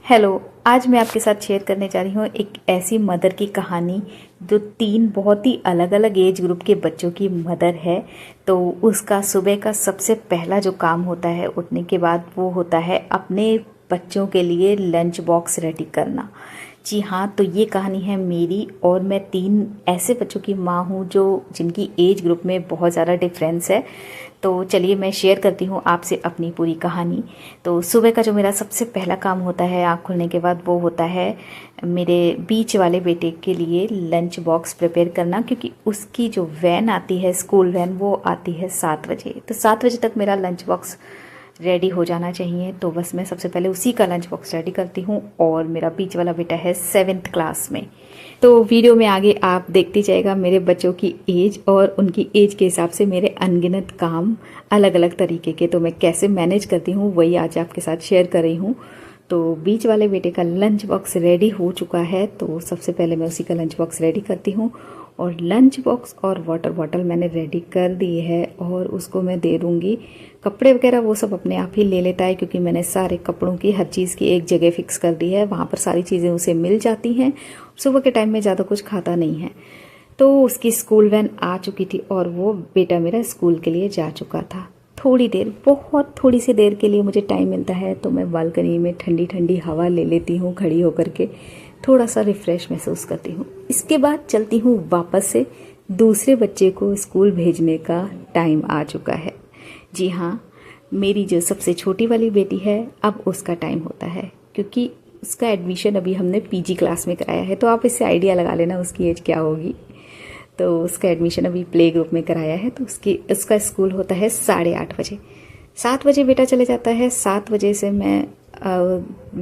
Hello. आज मैं आपके साथ शेयर करने जा रही हूँ एक ऐसी मदर की कहानी जो 3 बहुत ही अलग अलग एज ग्रुप के बच्चों की मदर है। तो उसका सुबह का सबसे पहला जो काम होता है उठने के बाद वो होता है अपने बच्चों के लिए लंच बॉक्स रेडी करना। जी हाँ, तो ये कहानी है मेरी और मैं 3 ऐसे बच्चों की माँ हूँ जो जिनकी एज ग्रुप में बहुत ज़्यादा डिफरेंस है। तो चलिए मैं शेयर करती हूँ आपसे अपनी पूरी कहानी। तो सुबह का जो मेरा सबसे पहला काम होता है आँख खुलने के बाद वो होता है मेरे बीच वाले बेटे के लिए लंच बॉक्स प्रिपेयर करना, क्योंकि उसकी जो वैन आती है स्कूल वैन वो आती है 7 बजे। तो 7 बजे तक मेरा लंच बॉक्स रेडी हो जाना चाहिए। तो बस मैं सबसे पहले उसी का लंच बॉक्स रेडी करती हूँ। और मेरा बीच वाला बेटा है 7th क्लास में। तो वीडियो में आगे आप देखते जाएगा मेरे बच्चों की एज और उनकी एज के हिसाब से मेरे अनगिनत काम अलग अलग तरीके के, तो मैं कैसे मैनेज करती हूँ वही आज आपके साथ शेयर कर रही हूँ। तो बीच वाले बेटे का लंच बॉक्स रेडी हो चुका है, तो सबसे पहले मैं उसी का लंच बॉक्स रेडी करती हूँ। और लंच बॉक्स और वाटर बॉटल मैंने रेडी कर दी है और उसको मैं दे दूँगी। कपड़े वगैरह वो सब अपने आप ही ले लेता है, क्योंकि मैंने सारे कपड़ों की हर चीज़ की एक जगह फिक्स कर दी है, वहाँ पर सारी चीज़ें उसे मिल जाती हैं। सुबह के टाइम में ज़्यादा कुछ खाता नहीं है। तो उसकी स्कूल वैन आ चुकी थी और वो बेटा मेरा स्कूल के लिए जा चुका था। थोड़ी देर, बहुत थोड़ी सी देर के लिए मुझे टाइम मिलता है तो मैं बालकनी में ठंडी ठंडी हवा ले लेती हूँ खड़ी होकर के, थोड़ा सा रिफ्रेश महसूस करती हूँ। इसके बाद चलती हूँ वापस से। दूसरे बच्चे को स्कूल भेजने का टाइम आ चुका है। जी हाँ, मेरी जो सबसे छोटी वाली बेटी है अब उसका टाइम होता है, क्योंकि उसका एडमिशन अभी हमने पीजी क्लास में कराया है। तो आप इससे आइडिया लगा लेना उसकी एज क्या होगी। तो उसका एडमिशन अभी प्ले ग्रुप में कराया है, तो उसका स्कूल होता है 8:30 बजे। 7 बजे बेटा चले जाता है। 7 बजे से मैं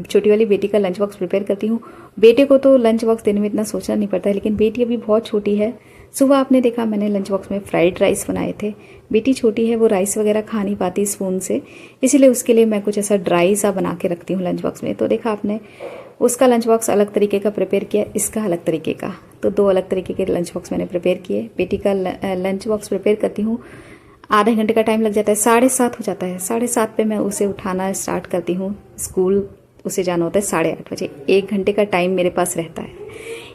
छोटी वाली बेटी का लंच बॉक्स प्रिपेयर करती हूँ। बेटे को तो लंच बॉक्स देने में इतना सोचना नहीं पड़ता है, लेकिन बेटी अभी बहुत छोटी है। सुबह आपने देखा मैंने लंच बॉक्स में फ्राइड राइस बनाए थे। बेटी छोटी है, वो राइस वगैरह खा नहीं पाती स्पून से, इसीलिए उसके लिए मैं कुछ ऐसा ड्राई सा बना के रखती हूँ लंच बॉक्स में। तो देखा आपने, उसका लंच बॉक्स अलग तरीके का प्रिपेयर किया, इसका अलग तरीके का। तो 2 अलग तरीके के लंच बॉक्स मैंने प्रिपेयर किए। बेटी का लंच बॉक्स प्रिपेयर करती हूँ, आधे घंटे का टाइम लग जाता है, 7:30 हो जाता है। 7:30 पे मैं उसे उठाना स्टार्ट करती हूँ। स्कूल उसे जाना होता है 8:30 बजे। 1 घंटे का टाइम मेरे पास रहता है।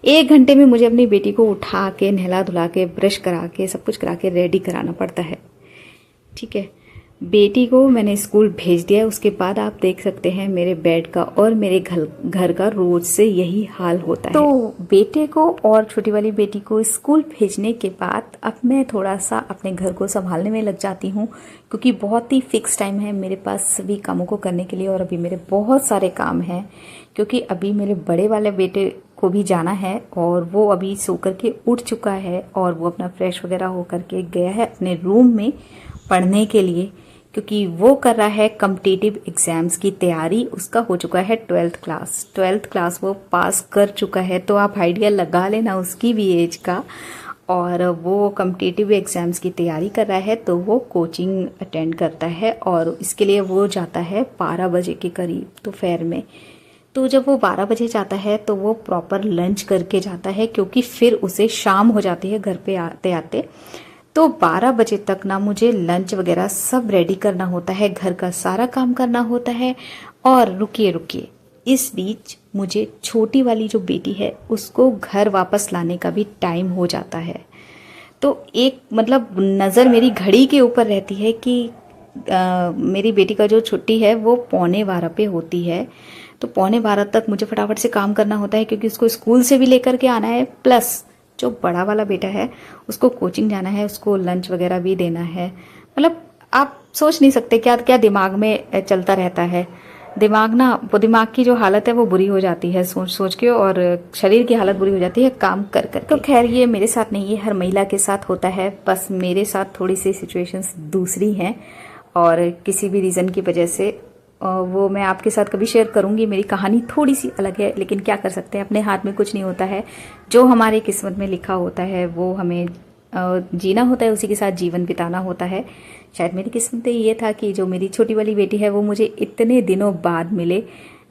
1 घंटे में मुझे अपनी बेटी को उठा के, नहला धुला के, ब्रश करा के, सब कुछ करा के रेडी कराना पड़ता है। ठीक है, बेटी को मैंने स्कूल भेज दिया। उसके बाद आप देख सकते हैं मेरे बेड का और मेरे घर का रोज से यही हाल होता है। तो बेटे को और छोटी वाली बेटी को स्कूल भेजने के बाद अब मैं थोड़ा सा अपने घर को संभालने में लग जाती हूँ, क्योंकि बहुत ही फिक्स टाइम है मेरे पास सभी कामों को करने के लिए। और अभी मेरे बहुत सारे काम हैं, क्योंकि अभी मेरे बड़े वाले बेटे को भी जाना है और वो अभी सो करके उठ चुका है और वो अपना फ्रेश वगैरह होकर के गया है अपने रूम में पढ़ने के लिए, क्योंकि वो कर रहा है कॉम्पिटिटिव एग्जाम्स की तैयारी। उसका हो चुका है 12th क्लास वो पास कर चुका है। तो आप आइडिया लगा लेना उसकी भी एज का। और वो कॉम्पिटिटिव एग्जाम्स की तैयारी कर रहा है, तो वो कोचिंग अटेंड करता है और इसके लिए वो जाता है 12 बजे के करीब दोपहर में। तो जब वो 12 बजे जाता है तो वो प्रॉपर लंच करके जाता है, क्योंकि फिर उसे शाम हो जाती है घर पे आते आते। तो 12 बजे तक ना मुझे लंच वगैरह सब रेडी करना होता है, घर का सारा काम करना होता है। और रुकिए, इस बीच मुझे छोटी वाली जो बेटी है उसको घर वापस लाने का भी टाइम हो जाता है। तो एक मतलब नज़र मेरी घड़ी के ऊपर रहती है कि मेरी बेटी का जो छुट्टी है वो 11:15 पे होती है। तो 11:15 तक मुझे फटाफट से काम करना होता है, क्योंकि उसको स्कूल से भी लेकर के आना है, प्लस जो बड़ा वाला बेटा है उसको कोचिंग जाना है, उसको लंच वगैरह भी देना है। मतलब आप सोच नहीं सकते क्या क्या दिमाग में चलता रहता है। दिमाग की जो हालत है वो बुरी हो जाती है सोच सोच के, और शरीर की हालत बुरी हो जाती है काम कर कर। तो खैर ये मेरे साथ नहीं, ये हर महिला के साथ होता है, बस मेरे साथ थोड़ी सी सिचुएशंस दूसरी हैं और किसी भी रीज़न की वजह से वो मैं आपके साथ कभी शेयर करूंगी। मेरी कहानी थोड़ी सी अलग है, लेकिन क्या कर सकते हैं, अपने हाथ में कुछ नहीं होता है। जो हमारे किस्मत में लिखा होता है वो हमें जीना होता है, उसी के साथ जीवन बिताना होता है। शायद मेरी किस्मत में ये था कि जो मेरी छोटी वाली बेटी है वो मुझे इतने दिनों बाद मिले।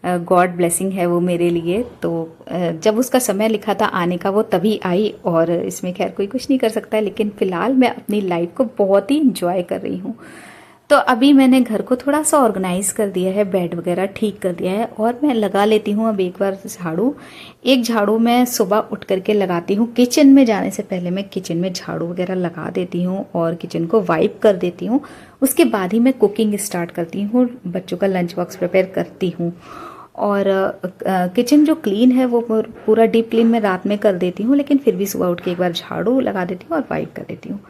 गॉड ब्लेसिंग है वो मेरे लिए। तो जब उसका समय लिखा था आने का वो तभी आई, और इसमें खैर कोई कुछ नहीं कर सकता है। लेकिन फ़िलहाल मैं अपनी लाइफ को बहुत ही इंजॉय कर रही हूँ। तो अभी मैंने घर को थोड़ा सा ऑर्गेनाइज कर दिया है, बेड वगैरह ठीक कर दिया है और मैं लगा लेती हूँ अब एक बार झाड़ू। एक झाड़ू मैं सुबह उठ करके लगाती हूँ, किचन में जाने से पहले मैं किचन में झाड़ू वगैरह लगा देती हूँ और किचन को वाइप कर देती हूँ। उसके बाद ही मैं कुकिंग स्टार्ट करती हूँ, बच्चों का लंच बॉक्स प्रिपेयर करती हूँ। और किचन जो क्लीन है वो पूरा डीप क्लीन मैं रात में कर देती हूँ, लेकिन फिर भी सुबह उठ के एक बार झाड़ू लगा देती हूँ और वाइप कर देती हूँ।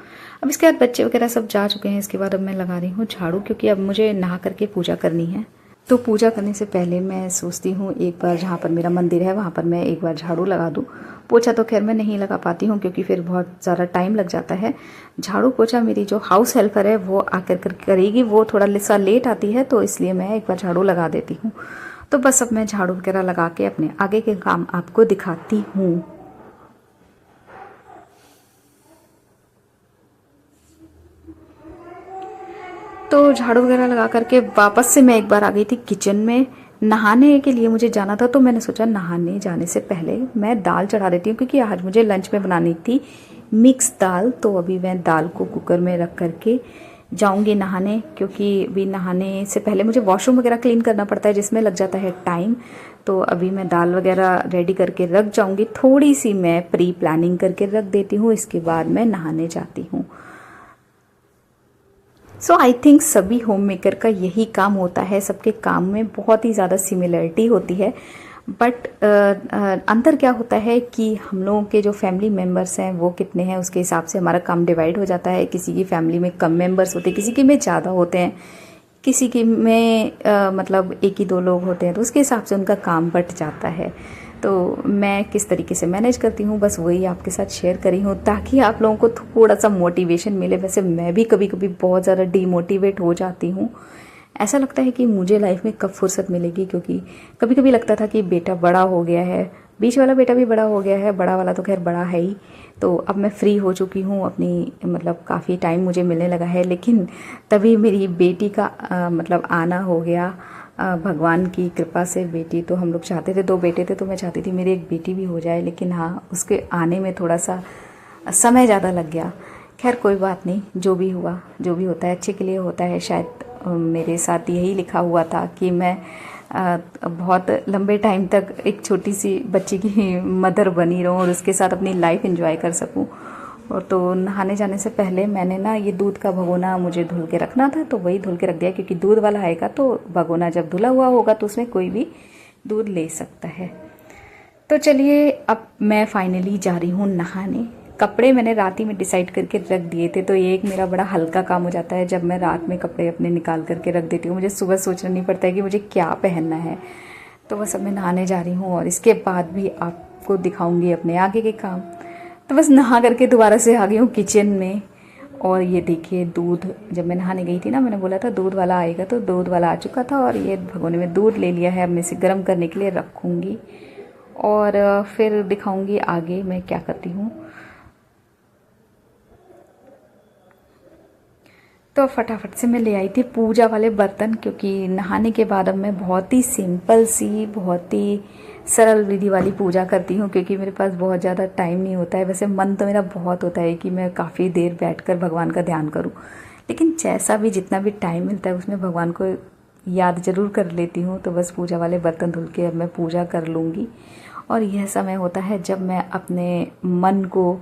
अब इसके बाद बच्चे वगैरह सब जा चुके हैं, इसके बाद अब मैं लगा रही हूँ झाड़ू, क्योंकि अब मुझे नहा करके पूजा करनी है। तो पूजा करने से पहले मैं सोचती हूँ एक बार जहाँ पर मेरा मंदिर है वहाँ पर मैं एक बार झाड़ू लगा दूँ। पोछा तो खैर मैं नहीं लगा पाती हूँ क्योंकि फिर बहुत ज़्यादा टाइम लग जाता है। झाड़ू पोछा मेरी जो हाउस हेल्पर है वो आकर कर करेगी, वो थोड़ा सा लेट आती है, तो इसलिए मैं एक बार झाड़ू लगा देती हूँ। तो बस अब मैं झाड़ू वगैरह लगा के अपने आगे के काम आपको दिखाती हूँ। तो झाड़ू वगैरह लगा करके वापस से मैं एक बार आ गई थी किचन में। नहाने के लिए मुझे जाना था, तो मैंने सोचा नहाने जाने से पहले मैं दाल चढ़ा देती हूँ, क्योंकि आज मुझे लंच में बनानी थी मिक्स दाल। तो अभी मैं दाल को कुकर में रख करके जाऊंगी नहाने, क्योंकि अभी नहाने से पहले मुझे वॉशरूम वगैरह क्लीन करना पड़ता है जिसमें लग जाता है टाइम। तो अभी मैं दाल वगैरह रेडी करके रख जाऊंगी, थोड़ी सी मैं प्री प्लानिंग करके रख देती हूँ, इसके बाद मैं नहाने जाती हूँ। सो आई थिंक सभी होम मेकर का यही काम होता है, सबके काम में बहुत ही ज़्यादा सिमिलरिटी होती है। बट अंतर क्या होता है कि हम लोगों के जो फैमिली मेम्बर्स हैं वो कितने हैं उसके हिसाब से हमारा काम डिवाइड हो जाता है। किसी की फैमिली में कम मेम्बर्स होते हैं, किसी की में ज़्यादा होते हैं, किसी की में मतलब एक ही दो लोग होते हैं, तो उसके हिसाब से उनका काम बट जाता है। तो मैं किस तरीके से मैनेज करती हूँ बस वही आपके साथ शेयर करी हूँ, ताकि आप लोगों को थोड़ा सा मोटिवेशन मिले। वैसे मैं भी कभी कभी बहुत ज़्यादा डीमोटिवेट हो जाती हूँ, ऐसा लगता है कि मुझे लाइफ में कब फुर्सत मिलेगी, क्योंकि कभी कभी लगता था कि बेटा बड़ा हो गया है, बीच वाला बेटा भी बड़ा हो गया है, बड़ा वाला तो खैर बड़ा है ही। तो अब मैं फ्री हो चुकी हूँ, अपनी मतलब काफ़ी टाइम मुझे मिलने लगा है। लेकिन तभी मेरी बेटी का मतलब आना हो गया। भगवान की कृपा से बेटी, तो हम लोग चाहते थे, दो बेटे थे, तो मैं चाहती थी मेरी एक बेटी भी हो जाए, लेकिन हाँ उसके आने में थोड़ा सा समय ज़्यादा लग गया। खैर कोई बात नहीं, जो भी हुआ जो भी होता है अच्छे के लिए होता है। शायद मेरे साथ यही लिखा हुआ था कि मैं बहुत लंबे टाइम तक एक छोटी सी बच्ची की मदर बनी रहूं और उसके साथ अपनी लाइफ एंजॉय कर सकूं। और तो नहाने जाने से पहले मैंने ना ये दूध का भगोना मुझे धुल के रखना था, तो वही धुल के रख दिया, क्योंकि दूध वाला आएगा तो भगोना जब धुला हुआ होगा तो उसमें कोई भी दूध ले सकता है। तो चलिए अब मैं फाइनली जा रही हूँ नहाने। कपड़े मैंने रात ही में डिसाइड करके रख दिए थे, तो ये एक मेरा बड़ा हल्का काम हो जाता है जब मैं रात में कपड़े अपने निकाल करके रख देती हूँ। मुझे सुबह सोचना नहीं पड़ता है कि मुझे क्या पहनना है। तो बस अब मैं नहाने जा रही हूँ और इसके बाद भी आपको दिखाऊंगी अपने आगे के काम। तो बस नहा करके दोबारा से आ गई हूँ किचन में। और ये देखिए दूध, जब मैं नहाने गई थी ना मैंने बोला था दूध वाला आएगा, तो दूध वाला आ चुका था और ये भगोने में दूध ले लिया है। अब मैं इसे गर्म करने के लिए रखूँगी और फिर दिखाऊंगी आगे मैं क्या करती हूँ। तो फटाफट से मैं ले आई थी पूजा वाले बर्तन, क्योंकि नहाने के बाद अब मैं बहुत ही सिंपल सी, बहुत ही सरल विधि वाली पूजा करती हूँ, क्योंकि मेरे पास बहुत ज़्यादा टाइम नहीं होता है। वैसे मन तो मेरा बहुत होता है कि मैं काफ़ी देर बैठकर भगवान का ध्यान करूँ, लेकिन जैसा भी जितना भी टाइम मिलता है उसमें भगवान को याद ज़रूर कर लेती हूँ। तो बस पूजा वाले बर्तन धुल के अब मैं पूजा कर लूँगी। और यह समय होता है जब मैं अपने मन को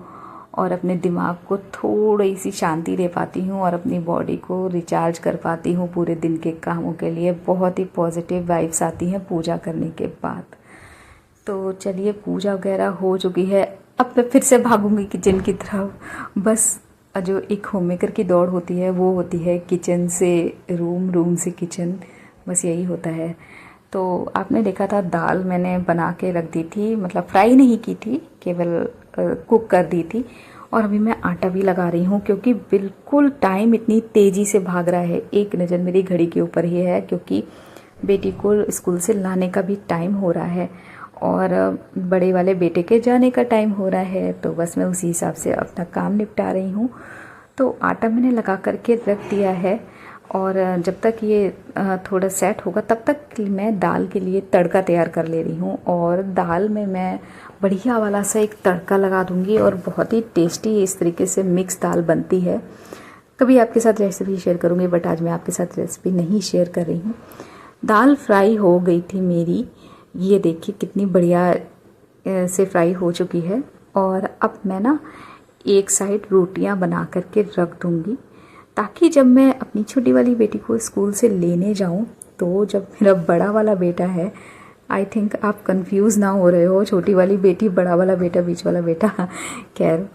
और अपने दिमाग को थोड़ी सी शांति दे पाती हूँ और अपनी बॉडी को रिचार्ज कर पाती हूँ पूरे दिन के कामों के लिए। बहुत ही पॉजिटिव वाइब्स आती हैं पूजा करने के बाद। तो चलिए पूजा वगैरह हो चुकी है, अब मैं फिर से भागूंगी किचन की तरफ। बस जो एक होममेकर की दौड़ होती है वो होती है किचन से रूम, रूम से किचन, बस यही होता है। तो आपने देखा था दाल मैंने बना के रख दी थी, मतलब फ्राई नहीं की थी, केवल कुक कर दी थी। और अभी मैं आटा भी लगा रही हूँ, क्योंकि बिल्कुल टाइम इतनी तेज़ी से भाग रहा है। एक नज़र मेरी घड़ी के ऊपर ही है, क्योंकि बेटी को स्कूल से लाने का भी टाइम हो रहा है और बड़े वाले बेटे के जाने का टाइम हो रहा है। तो बस मैं उसी हिसाब से अपना काम निपटा रही हूँ। तो आटा मैंने लगा करके रख दिया है और जब तक ये थोड़ा सेट होगा तब तक मैं दाल के लिए तड़का तैयार कर ले रही हूँ। और दाल में मैं बढ़िया वाला सा एक तड़का लगा दूँगी और बहुत ही टेस्टी इस तरीके से मिक्स दाल बनती है। कभी आपके साथ रेसिपी शेयर करूँगी, बट आज मैं आपके साथ रेसिपी नहीं शेयर कर रही हूँ। दाल फ्राई हो गई थी मेरी, ये देखिए कितनी बढ़िया से फ्राई हो चुकी है। और अब मैं ना एक साइड रोटियां बना करके रख दूँगी, ताकि जब मैं अपनी छोटी वाली बेटी को स्कूल से लेने जाऊँ, तो जब मेरा बड़ा वाला बेटा है, आई थिंक आप कंफ्यूज ना हो रहे हो, छोटी वाली बेटी, बड़ा वाला बेटा, बीच वाला बेटा। खैर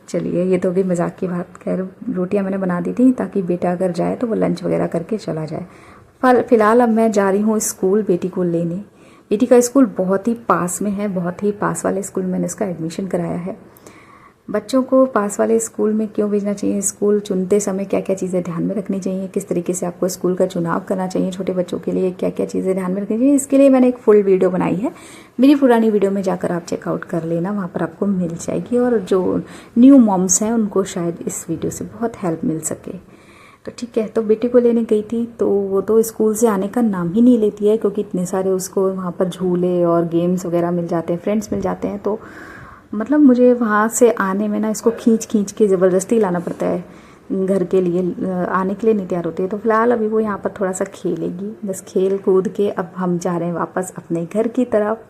चलिए, ये तो होगी मजाक की बात। खैर रोटियां मैंने बना दी थी ताकि बेटा अगर जाए तो वो लंच वगैरह करके चला जाए। फिलहाल अब मैं जा रही हूँ स्कूल बेटी को लेने। बेटी का स्कूल बहुत ही पास में है, बहुत ही पास वाले स्कूल में मैंने इसका एडमिशन कराया है। बच्चों को पास वाले स्कूल में क्यों भेजना चाहिए, स्कूल चुनते समय क्या क्या चीज़ें ध्यान में रखनी चाहिए, किस तरीके से आपको स्कूल का चुनाव करना चाहिए, छोटे बच्चों के लिए क्या क्या चीज़ें ध्यान में रखनी चाहिए, इसके लिए मैंने एक फुल वीडियो बनाई है। मेरी पुरानी वीडियो में जाकर आप चेकआउट कर लेना, वहाँ पर आपको मिल जाएगी। और जो न्यू मॉम्स हैं उनको शायद इस वीडियो से बहुत हेल्प मिल सके। तो ठीक है, तो बेटी को लेने गई थी, तो वो तो स्कूल से आने का नाम ही नहीं लेती है, क्योंकि इतने सारे उसको वहाँ पर झूले और गेम्स वगैरह मिल जाते हैं, फ्रेंड्स मिल जाते हैं। तो मतलब मुझे वहाँ से आने में ना इसको खींच खींच के ज़बरदस्ती लाना पड़ता है, घर के लिए आने के लिए नहीं तैयार होती है। तो फिलहाल अभी वो यहाँ पर थोड़ा सा खेलेगी, बस खेल कूद के अब हम जा रहे हैं वापस अपने घर की तरफ।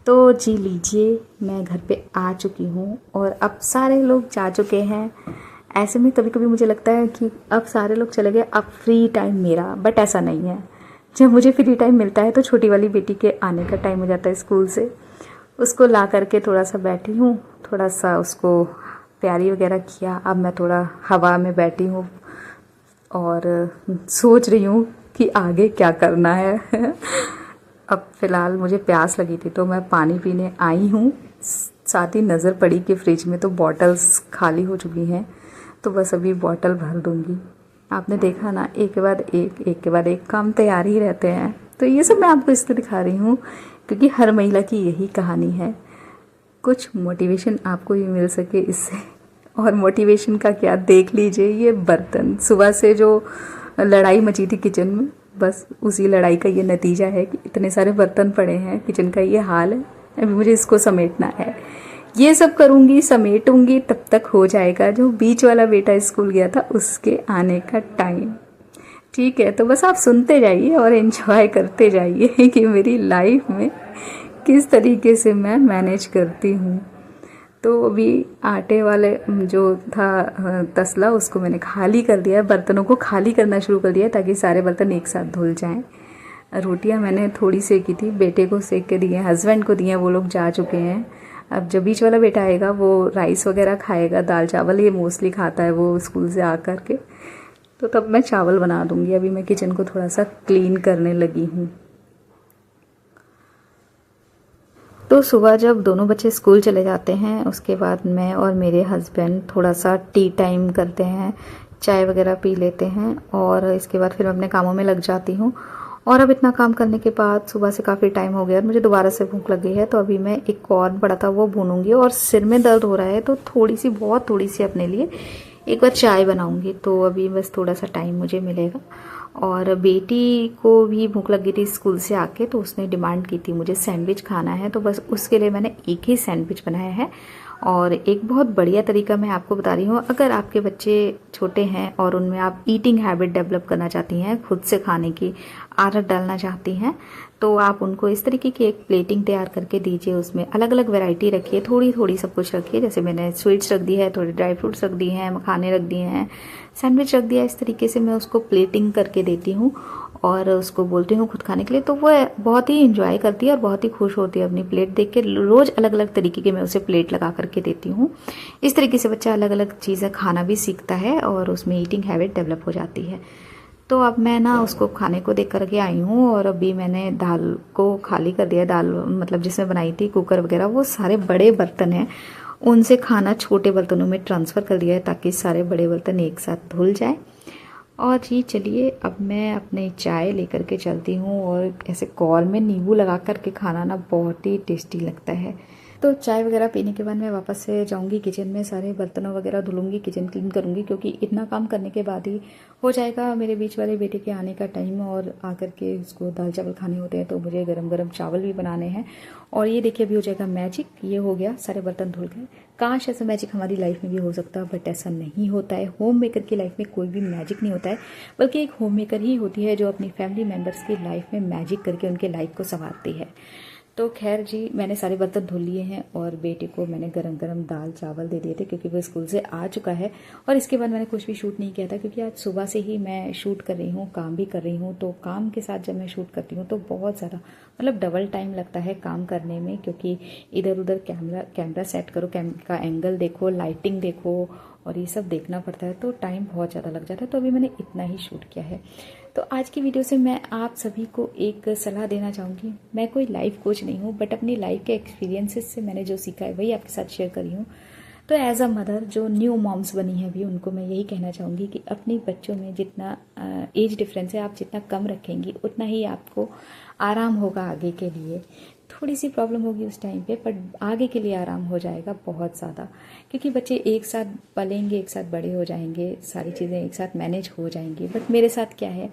तो जी लीजिए, मैं घर पे आ चुकी हूँ और अब सारे लोग जा चुके हैं। ऐसे में कभी कभी मुझे लगता है कि अब सारे लोग चले गए, अब फ्री टाइम मेरा, बट ऐसा नहीं है। जब मुझे फ्री टाइम मिलता है तो छोटी वाली बेटी के आने का टाइम हो जाता है स्कूल से, उसको ला करके थोड़ा सा बैठी हूँ, थोड़ा सा उसको प्यारी वगैरह किया। अब मैं थोड़ा हवा में बैठी हूँ और सोच रही हूँ कि आगे क्या करना है। अब फ़िलहाल मुझे प्यास लगी थी तो मैं पानी पीने आई हूँ। साथ ही नज़र पड़ी कि फ्रिज में तो बॉटल्स खाली हो चुकी हैं, तो बस अभी बॉटल भर दूँगी। आपने देखा ना, एक के बाद एक के बाद एक काम तैयार ही रहते हैं। तो ये सब मैं आपको इसलिए दिखा रही हूँ क्योंकि हर महिला की यही कहानी है, कुछ मोटिवेशन आपको भी मिल सके इससे। और मोटिवेशन का क्या, देख लीजिए ये बर्तन, सुबह से जो लड़ाई मची थी किचन में, बस उसी लड़ाई का ये नतीजा है कि इतने सारे बर्तन पड़े हैं, किचन का ये हाल है। अभी मुझे इसको समेटना है, ये सब करूँगी, समेटूंगी, तब तक हो जाएगा जो बीच वाला बेटा स्कूल गया था उसके आने का टाइम। ठीक है, तो बस आप सुनते जाइए और एंजॉय करते जाइए कि मेरी लाइफ में किस तरीके से मैं मैनेज करती हूँ। तो अभी आटे वाले जो था तसला, उसको मैंने खाली कर दिया है, बर्तनों को खाली करना शुरू कर दिया ताकि सारे बर्तन एक साथ धुल जाएं। रोटियां मैंने थोड़ी सेकी थी, बेटे को सेक के दी हैं, हस्बैंड को दी हैं, वो लोग जा चुके हैं। अब जब बीच वाला बेटा आएगा वो राइस वगैरह खाएगा, दाल चावल ये मोस्टली खाता है वो स्कूल से आ कर के, तो तब मैं चावल बना दूंगी। अभी मैं किचन को थोड़ा सा क्लीन करने लगी हूँ। तो सुबह जब दोनों बच्चे स्कूल चले जाते हैं, उसके बाद मैं और मेरे हस्बैंड थोड़ा सा टी टाइम करते हैं, चाय वगैरह पी लेते हैं और इसके बाद फिर मैं अपने कामों में लग जाती हूँ। और अब इतना काम करने के बाद सुबह से काफ़ी टाइम हो गया और मुझे दोबारा से भूख लग गई है, तो अभी मैं एक कॉर्न पड़ा था वो भूनूंगी। और सिर में दर्द हो रहा है तो थोड़ी सी, बहुत थोड़ी सी अपने लिए एक बार चाय बनाऊंगी। तो अभी बस थोड़ा सा टाइम मुझे मिलेगा। और बेटी को भी भूख लग गई थी स्कूल से आके, तो उसने डिमांड की थी मुझे सैंडविच खाना है, तो बस उसके लिए मैंने एक ही सैंडविच बनाया है। और एक बहुत बढ़िया तरीका मैं आपको बता रही हूँ, अगर आपके बच्चे छोटे हैं और उनमें आप ईटिंग हैबिट डेवलप करना चाहती हैं, खुद से खाने की आदत डालना चाहती हैं, तो आप उनको इस तरीके की एक प्लेटिंग तैयार करके दीजिए। उसमें अलग अलग वैरायटी रखिए, थोड़ी थोड़ी सब कुछ रखिए। जैसे मैंने स्वीट्स रख दी है, थोड़ी ड्राई फ्रूट्स रख दी हैं, मखाने रख दिए हैं, सैंडविच रख दिया। इस तरीके से मैं उसको प्लेटिंग करके देती हूँ और उसको बोलती हूँ खुद खाने के लिए, तो वो बहुत ही इंजॉय करती है और बहुत ही खुश होती है अपनी प्लेट देख के। रोज़ अलग अलग तरीके की मैं उसे प्लेट लगा करके देती हूँ। इस तरीके से बच्चा अलग अलग चीज़ें खाना भी सीखता है और उसमें ईटिंग हैबिट डेवलप हो जाती है। तो अब मैं ना उसको खाने को देख करके आई हूँ और अभी मैंने दाल को खाली कर दिया। दाल मतलब जिसमें बनाई थी, कुकर वगैरह, वो सारे बड़े बर्तन हैं, उनसे खाना छोटे बर्तनों में ट्रांसफ़र कर दिया है ताकि सारे बड़े बर्तन एक साथ धुल जाए। और जी चलिए, अब मैं अपने चाय लेकर के चलती हूँ। और ऐसे कॉर्न में नींबू लगा करके खाना ना बहुत ही टेस्टी लगता है। तो चाय वगैरह पीने के बाद मैं वापस से जाऊंगी किचन में, सारे बर्तनों वगैरह धुलूंगी, किचन क्लीन करूंगी, क्योंकि इतना काम करने के बाद ही हो जाएगा मेरे बीच वाले बेटे के आने का टाइम। और आकर के उसको दाल चावल खाने होते हैं, तो मुझे गरम गरम चावल भी बनाने हैं। और ये देखिए अभी हो जाएगा मैजिक, ये हो गया, सारे बर्तन धुल गए। काश ऐसा मैजिक हमारी लाइफ में भी हो सकता, बट ऐसा नहीं होता है। होम मेकर की लाइफ में कोई भी मैजिक नहीं होता है, बल्कि एक होम मेकर ही होती है जो अपनी फैमिली मेम्बर्स की लाइफ में मैजिक करके उनके लाइफ को संवारती है। तो खैर जी, मैंने सारे बर्तन धुल लिए हैं और बेटे को मैंने गरम गरम दाल चावल दे दिए थे, क्योंकि वो स्कूल से आ चुका है। और इसके बाद मैंने कुछ भी शूट नहीं किया था, क्योंकि आज सुबह से ही मैं शूट कर रही हूँ, काम भी कर रही हूँ। तो काम के साथ जब मैं शूट करती हूँ तो बहुत ज़्यादा मतलब डबल टाइम लगता है काम करने में, क्योंकि इधर उधर कैमरा सेट करो, कैमरा का एंगल देखो, लाइटिंग देखो, और ये सब देखना पड़ता है, तो टाइम बहुत ज़्यादा लग जाता है। तो अभी मैंने इतना ही शूट किया है। तो आज की वीडियो से मैं आप सभी को एक सलाह देना चाहूँगी। मैं कोई लाइफ कोच नहीं हूँ, बट अपनी लाइफ के एक्सपीरियंसेस से मैंने जो सीखा है वही आपके साथ शेयर करी हूँ। तो एज अ मदर जो न्यू मॉम्स बनी है अभी, उनको मैं यही कहना चाहूँगी कि अपने बच्चों में जितना एज डिफरेंस है, आप जितना कम रखेंगी उतना ही आपको आराम होगा आगे के लिए। थोड़ी सी प्रॉब्लम होगी उस टाइम पे, पर आगे के लिए आराम हो जाएगा बहुत ज़्यादा, क्योंकि बच्चे एक साथ पलेंगे, एक साथ बड़े हो जाएंगे, सारी चीज़ें एक साथ मैनेज हो जाएंगी। बट मेरे साथ क्या है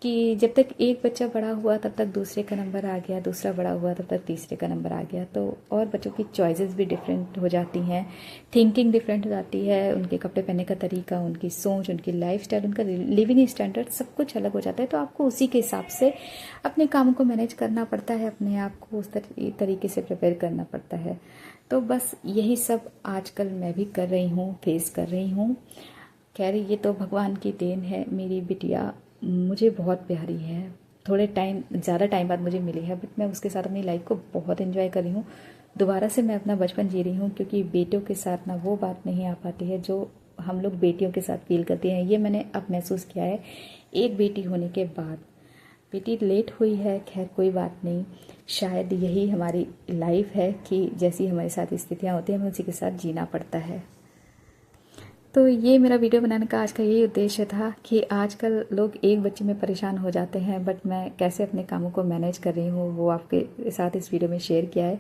कि जब तक एक बच्चा बड़ा हुआ तब तक दूसरे का नंबर आ गया, दूसरा बड़ा हुआ तब तक तीसरे का नंबर आ गया। तो और बच्चों की चॉइसेस भी डिफरेंट हो जाती हैं, थिंकिंग डिफरेंट हो जाती है, उनके कपड़े पहनने का तरीका, उनकी सोच, उनकी लाइफस्टाइल, उनका लिविंग स्टैंडर्ड सब कुछ अलग हो जाता है। तो आपको उसी के हिसाब से अपने काम को मैनेज करना पड़ता है, अपने आप को उस तरीके से प्रिपेयर करना पड़ता है। तो बस यही सब आजकल मैं भी कर रही हूँ, फेस कर रही हूँ। खैर ये तो भगवान की देन है, मेरी बिटिया मुझे बहुत प्यारी है। थोड़े टाइम ज़्यादा टाइम बाद मुझे मिली है, बट मैं उसके साथ अपनी लाइफ को बहुत एंजॉय कर रही हूँ। दोबारा से मैं अपना बचपन जी रही हूँ, क्योंकि बेटों के साथ ना वो बात नहीं आ पाती है जो हम लोग बेटियों के साथ फील करते हैं। ये मैंने अब महसूस किया है एक बेटी होने के बाद। बेटी लेट हुई है, खैर कोई बात नहीं, शायद यही हमारी लाइफ है कि जैसी हमारे साथ स्थितियाँ होती हैं हमें उसी के साथ जीना पड़ता है। तो ये मेरा वीडियो बनाने का आज का यही उद्देश्य था कि आजकल लोग एक बच्चे में परेशान हो जाते हैं, बट मैं कैसे अपने कामों को मैनेज कर रही हूँ वो आपके साथ इस वीडियो में शेयर किया है।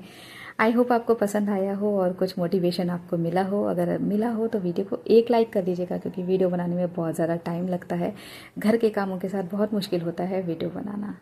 आई होप आपको पसंद आया हो और कुछ मोटिवेशन आपको मिला हो। अगर मिला हो तो वीडियो को एक लाइक कर दीजिएगा, क्योंकि वीडियो बनाने में बहुत ज़्यादा टाइम लगता है। घर के कामों के साथ बहुत मुश्किल होता है वीडियो बनाना।